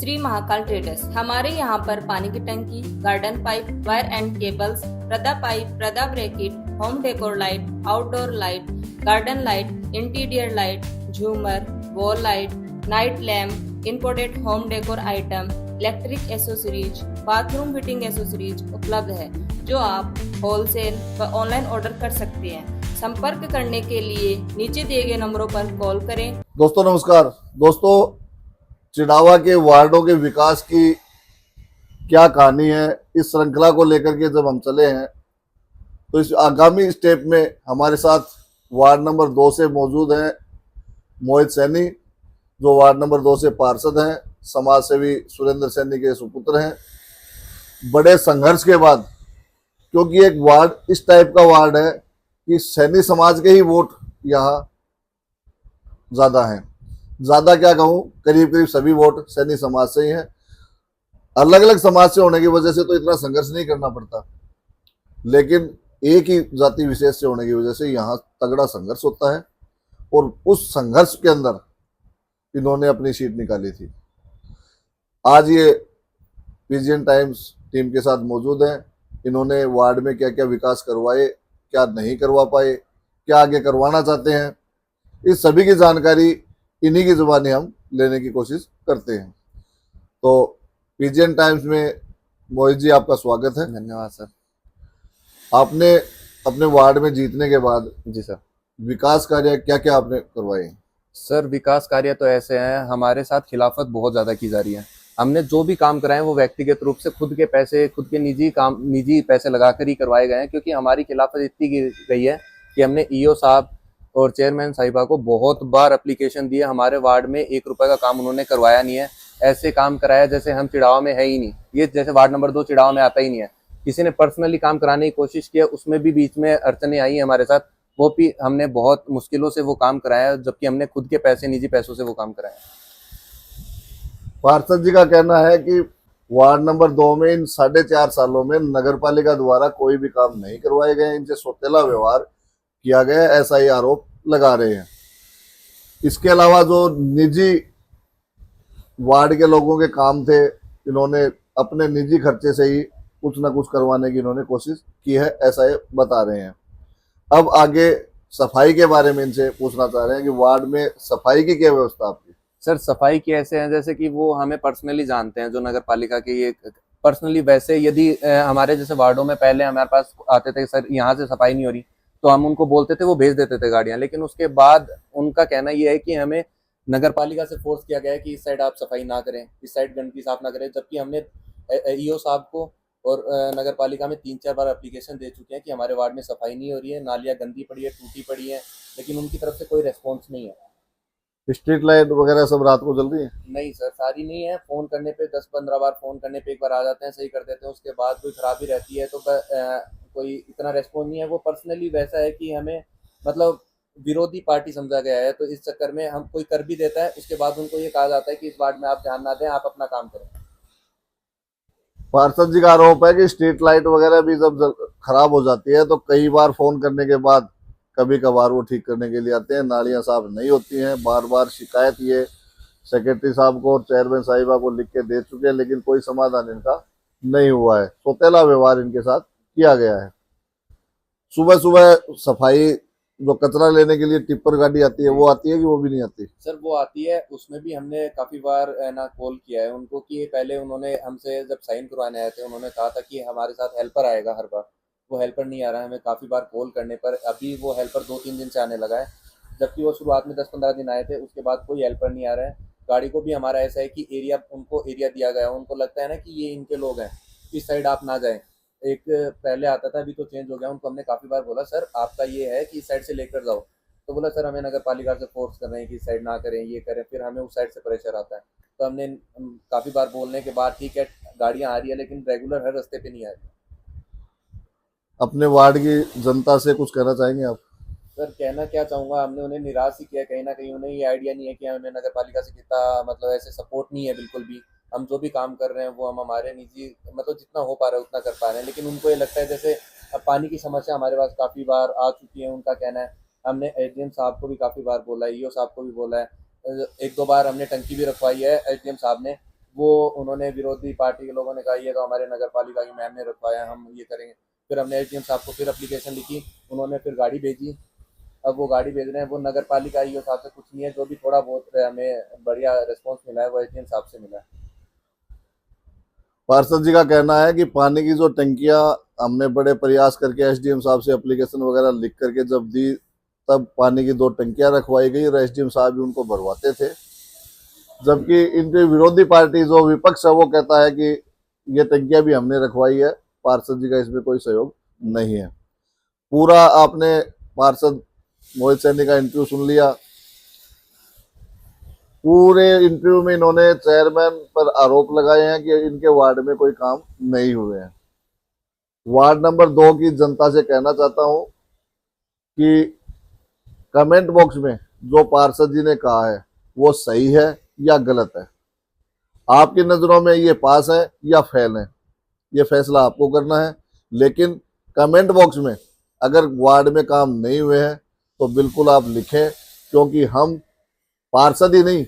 Shri Mahakal traders. हमारे यहाँ पर पानी की टंकी, garden pipe, wire and cables, Prada pipe, Prada bracket, home decor light, outdoor light, garden light, interior light, झूमर, wall light, night lamp, imported home decor item, electric accessories, bathroom fitting accessories उपलब्ध है, जो आप wholesale व online order कर सकते हैं। संपर्क करने के लिए नीचे दिए गए नंबरों पर कॉल करें। दोस्तों नमस्कार। दोस्तों, चिड़ावा के वार्डों के विकास की क्या कहानी है, इस श्रृंखला को लेकर के जब हम चले हैं तो इस आगामी स्टेप में हमारे साथ वार्ड नंबर 2 से मौजूद हैं मोहित सैनी, जो वार्ड नंबर 2 से पार्षद हैं, समाज सेवी सुरेंद्र सैनी के सुपुत्र हैं। बड़े संघर्ष के बाद, क्योंकि एक वार्ड इस टाइप का वार्ड है कि सैनी समाज के ही वोट यहाँ ज़्यादा हैं। ज़्यादा क्या कहूँ, करीब करीब सभी वोट सैनी समाज से ही हैं। अलग अलग समाज से होने की वजह से तो इतना संघर्ष नहीं करना पड़ता, लेकिन एक ही जाति विशेष से होने की वजह से यहाँ तगड़ा संघर्ष होता है, और उस संघर्ष के अंदर इन्होंने अपनी सीट निकाली थी। आज ये पीजीएन टाइम्स टीम के साथ मौजूद हैं। इन्होंने वार्ड में क्या क्या विकास करवाए, क्या नहीं करवा पाए, क्या आगे करवाना चाहते हैं, इस सभी की जानकारी इन्हीं की जुबानी हम लेने की कोशिश करते हैं। तो पीजीएन टाइम्स में मोहित जी, आपका स्वागत है। धन्यवाद सर। आपने अपने वार्ड में जीतने के बाद जी सर। विकास कार्य क्या क्या आपने करवाए? सर, विकास कार्य तो ऐसे हैं, हमारे साथ खिलाफत बहुत ज़्यादा की जा रही है। हमने जो भी काम कराए वो व्यक्तिगत रूप से खुद के पैसे, खुद के निजी पैसे लगाकर ही करवाए गए हैं, क्योंकि हमारी खिलाफत इतनी की गई है कि हमने ईओ साहब और चेयरमैन साहिबा को बहुत बार एप्लीकेशन दिए। हमारे वार्ड में 1 रुपए का काम उन्होंने करवाया नहीं है। ऐसे काम कराया जैसे हम चिड़ावा में है ही नहीं, ये जैसे वार्ड नंबर 2 चिड़ावा में आता ही नहीं है। किसी ने पर्सनली काम कराने की कोशिश की, उसमें भी बीच में अड़चने आई हमारे साथ, वो भी हमने बहुत मुश्किलों से वो काम कराया, जबकि हमने खुद के पैसे, निजी पैसों से वो काम कराया। पार्षद जी का कहना है कि वार्ड नंबर 2 में इन 4.5 सालों में नगर पालिका द्वारा कोई भी काम नहीं करवाए गए, इनसे सौतेला व्यवहार किया गया, ऐसा ही आरोप लगा रहे हैं। इसके अलावा जो निजी वार्ड के लोगों के काम थे, इन्होंने अपने निजी खर्चे से ही कुछ ना कुछ करवाने की इन्होंने कोशिश की है, ऐसा ये बता रहे हैं। अब आगे सफाई के बारे में इनसे पूछना चाह रहे हैं कि वार्ड में सफाई की क्या व्यवस्था आपकी? सर, सफाई के ऐसे हैं जैसे कि वो हमें पर्सनली जानते हैं, जो नगर पालिका के ये पर्सनली। वैसे यदि हमारे जैसे वार्डों में पहले हमारे पास आते थे, सर यहाँ से सफाई नहीं हो रही, तो हम उनको बोलते थे, वो भेज देते थे गाड़ियां। लेकिन उसके बाद उनका कहना ये है कि हमें नगर पालिका से फोर्स किया गया है कि इस साइड आप सफाई ना करें, इस साइड गंदगी साफ ना करें, जबकि हमने ईओ साहब को और नगर पालिका में 3-4 बार एप्लीकेशन दे चुके हैं कि हमारे वार्ड में सफाई नहीं हो रही है, नालियाँ गंदी पड़ी है, टूटी पड़ी है, लेकिन उनकी तरफ से कोई रेस्पॉन्स नहीं है। स्ट्रीट लाइट वगैरह सब रात को जल रही है? नहीं सर, सारी नहीं है। फोन करने पे 10-15 बार फोन करने पे एक बार आ जाते हैं, सही कर देते हैं, उसके बाद कोई खराबी रहती है तो कोई इतना रेस्पॉन्स नहीं है। वो पर्सनली वैसा है कि हमें मतलब विरोधी पार्टी समझा गया है, तो इस चक्कर में हम कोई कर भी देता है, उसके बाद उनको ये कहा जाता है कि इस वार्ड में आप ध्यान ना दें, आप अपना काम करें। पार्षद जी का आरोप है कि स्ट्रीट लाइट वगैरह भी जब खराब हो जाती है तो कई बार फोन करने के बाद कभी कभार वो ठीक करने के लिए आते हैं, नालियां साफ नहीं होती हैं। बार बार शिकायत ये सेक्रेटरी साहब को और चेयरमैन साहिबा को लिख के दे चुके हैं, लेकिन कोई समाधान इनका नहीं हुआ है। सौतेला व्यवहार इनके साथ किया गया है। सुबह सुबह सफाई, जो कचरा लेने के लिए टिप्पर गाड़ी आती है, वो आती है कि वो भी नहीं आती? सर, वो आती है, उसमें भी हमने काफ़ी बार ना कॉल किया है उनको कि पहले उन्होंने हमसे जब साइन करवाने आए थे, उन्होंने कहा था कि हमारे साथ हेल्पर आएगा हर बार। वो हेल्पर नहीं आ रहा है। हमें काफ़ी बार कॉल करने पर अभी वो हेल्पर 2-3 दिन से आने लगा है, जबकि वो शुरुआत में 10-15 दिन आए थे, उसके बाद कोई हेल्पर नहीं आ रहा है। गाड़ी को भी हमारा ऐसा है कि उनको एरिया दिया गया है, उनको लगता है ना कि ये इनके लोग हैं, इस साइड आप ना जाएं। एक पहले आता था, अभी तो चेंज हो गया। उनको हमने काफ़ी बार बोला, सर आपका ये है कि इस साइड से लेकर जाओ, तो बोला सर हमें नगर पालिका से फोर्स कर रहे हैं कि इस साइड ना करें, ये करें, फिर हमें उस साइड से प्रेशर आता है। तो हमने काफ़ी बार बोलने के बाद ठीक है, गाड़ियाँ आ रही है, लेकिन रेगुलर हर रास्ते पे नहीं आ रही। अपने वार्ड की जनता से कुछ कहना चाहेंगे आप? सर, कहना क्या चाहूँगा, हमने उन्हें निराश ही किया। कहीं ना कहीं उन्हें ये आइडिया नहीं है कि हमें नगर पालिका से कितना मतलब ऐसे सपोर्ट नहीं है बिल्कुल भी। हम जो भी काम कर रहे हैं वो हम हमारे निजी मतलब जितना हो पा रहा है उतना कर पा रहे हैं, लेकिन उनको ये लगता है जैसे अब पानी की समस्या हमारे पास काफ़ी बार आ चुकी है। उनका कहना है, हमने एसडीएम साहब को भी काफ़ी बार बोला है, ईओ साहब को भी बोला है, 1-2 बार हमने टंकी भी रखवाई है एसडीएम साहब ने, वो उन्होंने विरोधी पार्टी के लोगों ने कहा ये तो हमारे नगर पालिका की मैम ने रखवाया, हम ये करेंगे। फिर हमने एसडीएम साहब को फिर एप्लीकेशन लिखी, उन्होंने फिर गाड़ी भेजी। अब वो गाड़ी भेज रहे हैं, वो नगर पालिका ईओ साहब से कुछ नहीं है। जो भी थोड़ा बहुत हमें बढ़िया रिस्पॉन्स मिला है वो एसडीएम साहब से मिला है। पार्षद जी का कहना है कि पानी की जो टंकियां हमने बड़े प्रयास करके एसडीएम साहब से एप्लीकेशन वगैरह लिख करके जब दी, तब पानी की 2 टंकियां रखवाई गई और एसडीएम साहब भी उनको भरवाते थे। जबकि इनके विरोधी पार्टी जो विपक्ष है वो कहता है कि ये टंकियां भी हमने रखवाई है, पार्षद जी का इसमें कोई सहयोग नहीं है। पूरा आपने पार्षद मोहित सैनी का इंटरव्यू सुन लिया। पूरे इंटरव्यू में इन्होंने चेयरमैन पर आरोप लगाए हैं कि इनके वार्ड में कोई काम नहीं हुए हैं। वार्ड नंबर 2 की जनता से कहना चाहता हूं कि कमेंट बॉक्स में जो पार्षद जी ने कहा है वो सही है या गलत है। आपकी नजरों में ये पास है या फेल है, ये फैसला आपको करना है। लेकिन कमेंट बॉक्स में अगर वार्ड में काम नहीं हुए हैं तो बिल्कुल आप लिखें, क्योंकि हम पार्षद ही नहीं,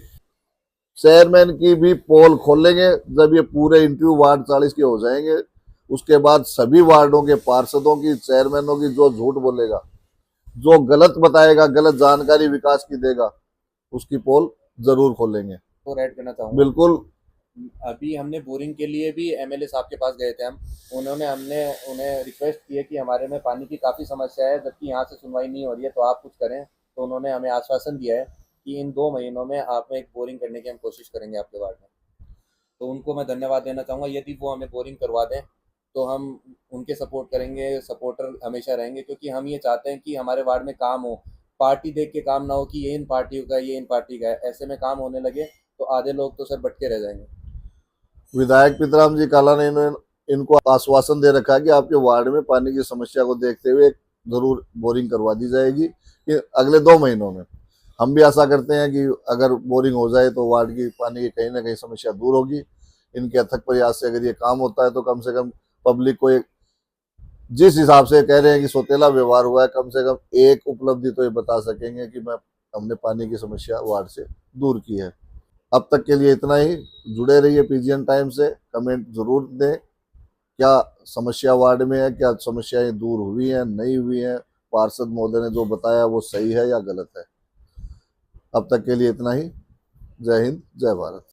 चेयरमैन की भी पोल खोलेंगे। जब ये पूरे इंटरव्यू वार्ड 40 के हो जाएंगे, उसके बाद सभी वार्डों के पार्षदों की, चेयरमैनों की, जो झूठ बोलेगा, जो गलत बताएगा, गलत जानकारी विकास की देगा, उसकी पोल जरूर खोलेंगे। तो ऐड करना चाहूँगा, बिल्कुल। अभी हमने बोरिंग के लिए भी एमएलए साहब के पास गए थे हम। हमने उन्हें रिक्वेस्ट की है कि हमारे में पानी की काफ़ी समस्या है, जबकि यहाँ से सुनवाई नहीं हो रही है, तो आप कुछ करें। तो उन्होंने हमें आश्वासन दिया है कि इन 2 महीनों में आप में एक बोरिंग करने की हम कोशिश करेंगे आपके वार्ड में। तो उनको मैं धन्यवाद देना चाहूँगा। यदि वो हमें बोरिंग करवा दें तो हम उनके सपोर्ट करेंगे, सपोर्टर हमेशा रहेंगे, क्योंकि हम ये चाहते हैं कि हमारे वार्ड में काम हो। पार्टी देख के काम ना हो कि ये इन पार्टियों का है, ये इन पार्टी का है। ऐसे में काम होने लगे तो आधे लोग तो सर भटके रह जाएंगे। विधायक पितराम जी काला ने इनको आश्वासन दे रखा है कि आपके वार्ड में पानी की समस्या को देखते हुए जरूर बोरिंग करवा दी जाएगी कि अगले 2 महीनों में। हम भी आशा करते हैं कि अगर बोरिंग हो जाए तो वार्ड की पानी की कहीं ना कहीं समस्या दूर होगी। इनके अथक प्रयास से अगर ये काम होता है तो कम से कम पब्लिक को एक, जिस हिसाब से कह रहे हैं कि सौतेला व्यवहार हुआ है, कम से कम एक उपलब्धि तो ये बता सकेंगे कि हमने पानी की समस्या वार्ड से दूर की है। अब तक के लिए इतना ही। जुड़े रहिए पीजीएन टाइम से। कमेंट जरूर दें, क्या समस्या वार्ड में है, क्या समस्याएं दूर हुई हैं, नहीं हुई हैं, पार्षद महोदय ने जो बताया वो सही है या गलत है। अब तक के लिए इतना ही। जय हिंद, जय भारत।